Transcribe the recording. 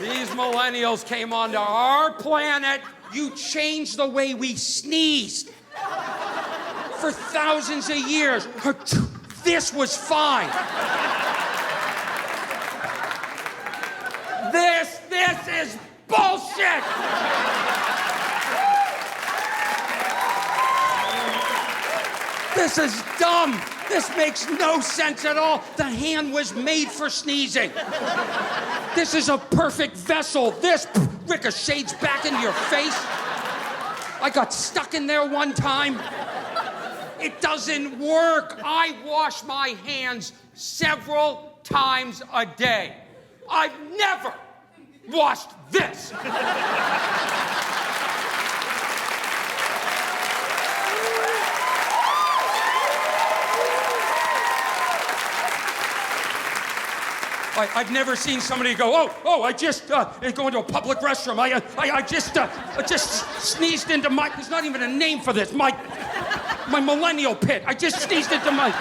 These millennials came onto our planet. You changed the way we sneezed. For thousands of years, this was fine. This is bullshit! This is dumb. This makes no sense at all. The hand was made for sneezing. This is a perfect vessel. This ricochets back into your face. I got stuck in there one time. It doesn't work. I wash my hands several times a day. I've never washed this. I've never seen somebody go, I just go into a public restroom. I just sneezed into my, there's not even a name for this, my millennial pit. I just sneezed into my...